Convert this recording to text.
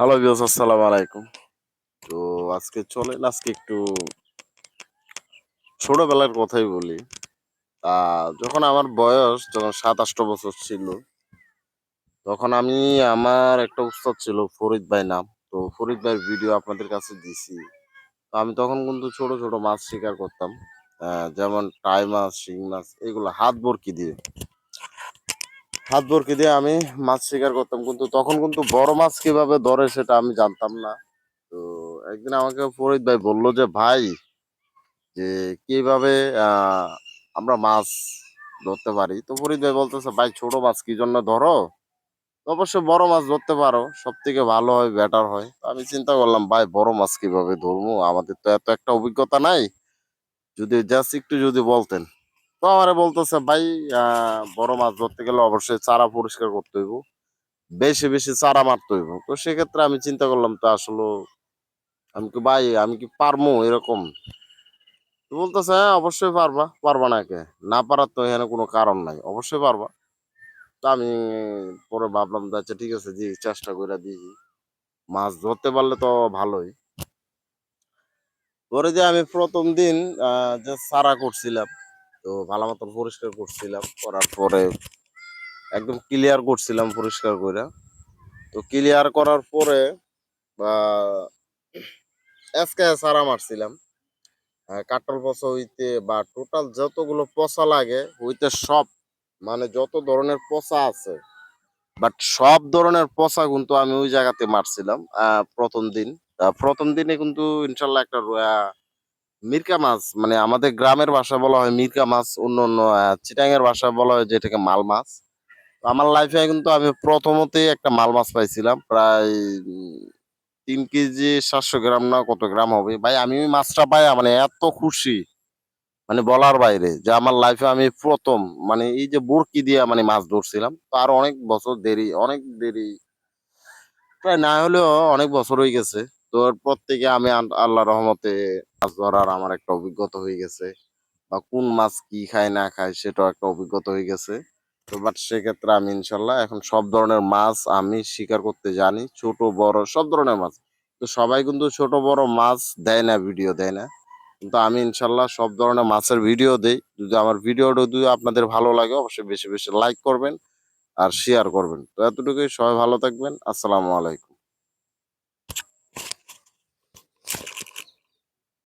Hello viewers, আসসালামু আলাইকুম। তো আজকে একটু ছোটবেলার কথাই বলি। যখন আমার বয়স ৭-৮ বছর ছিল, তখন আমার একটা উস্তাদ ছিল ফরিদ ভাই নাম। তো ফরিদ ভাইয়ের ভিডিও আপনাদের কাছে দিছি। তো আমি তখন কিন্তু ছোট, ছোট মাছ শিকার করতাম। যেমন টাই মাছ, শিং মাছ এগুলো হাত বরকি দিয়ে আমি মাছ শিকার করতাম। কিন্তু তখন কিন্তু বড় মাছ কিভাবে ধরে সেটা আমি জানতাম না। তো একদিন আমাকে ফরিদ ভাই বলল যে, "ভাই যে কিভাবে আ আমরা মাছ ধরতে পারি?" তো ফরিদ ভাই বলতেছে, "ভাই ছোট মাছ কি জন্য ধরো? তো অবশ্যই বড় মাছ ধরতে পারো। সবথেকে ভালো হয়, বেটার হয়।" তো আমি চিন্তা করলাম, ভাই বড় মাছ কিভাবে ধরবো? আমাদের তো এত একটা অভিজ্ঞতা নাই। যদি জাস্ট একটু যদি বলতেন। তো আমারে বলতেছে, "ভাই আ বড় মাছ ধরতে গেলে অবশ্যই চারা পরিষ্কার করতে হইব। বেশি, বেশি চারা মারতে হইব।" তো সেক্ষেত্রে আমি চিন্তা করলাম তো আসলেও ভাই আমি কি পারমু এরকম? তো বলতেছে, "হ্যাঁ, অবশ্যই পারবা। পারবা না কে? না পারার তো এখানে কোনো কারণ নাই। অবশ্যই পারবা।" তো আমি পরে ভাবলাম যে আচ্ছা ঠিক আছে চেষ্টা কইরা দেখি। মাছ ধরতে পারলে তো ভালোই। পরে আমি ১ম দিন আ যে চারা করছিলাম, তো ভালো মতন পরিষ্কার করছিলাম। করার পরে একদম ক্লিয়ার করছিলাম পরিষ্কার কইরা। তো ক্লিয়ার করার পরে আ এসকে চারা মারছিলাম। কাটল পচা হইতে বা টোটাল যতগুলো পচা লাগে হইতে সব মানে যত ধরনের পচা আছে বাট সব ধরনের পচা কিন্তু আমি ওই জায়গাতে মারছিলাম ১ম দিন। ১ম দিনে কিন্তু ইনশাআল্লাহ একটা মিরকা মাছ মানে আমাদের গ্রামের ভাষায় বলা হয় মিরকা মাছ, অন্য চিটাঙের ভাষায় বলা হয় যে এটাকে মাল মাছ। তো আমার লাইফে কিন্তু আমি প্রথমতেই একটা মাল মাছ পাইছিলাম। প্রায় ৩ কেজি ৭০০ গ্রাম না কত গ্রাম হবে। ভাই আমি ওই মাছটা পাইয়া মানে এত খুশি মানে বলার বাইরে যে আমার লাইফে আমি ১ম মানে এই যে বড়কি দিয়া মানে মাছ ধরছিলাম। তো আরো অনেক বছর দেরি, অনেক দেরি প্রায় না হলেও অনেক বছর হয়ে গেছে। তো এরপর থেকে আমি আল্লাহর রহমতে মাছ ধরার আমার একটা অভিজ্ঞতা হয়ে গেছে। বা কোন মাছ কি খায় না খায় সেটাও একটা অভিজ্ঞতা হয়ে গেছে। তো বাট সেক্ষেত্রে আমি ইনশাল্লাহ এখন সব ধরনের মাছ আমি শিকার করতে জানি। ছোট বড় সব ধরনের মাছ। তো সবাই কিন্তু ছোট বড় মাছ দেয় না, ভিডিও দেয় না। কিন্তু আমি ইনশাল্লাহ সব ধরনের মাছের ভিডিও দেই। যদি আমার ভিডিওটা যদি আপনাদের ভালো লাগে অবশ্যই বেশি, বেশি লাইক করবেন আর শেয়ার করবেন। তো এতটুকুই, সবাই ভালো থাকবেন। আসসালামু আলাইকুম।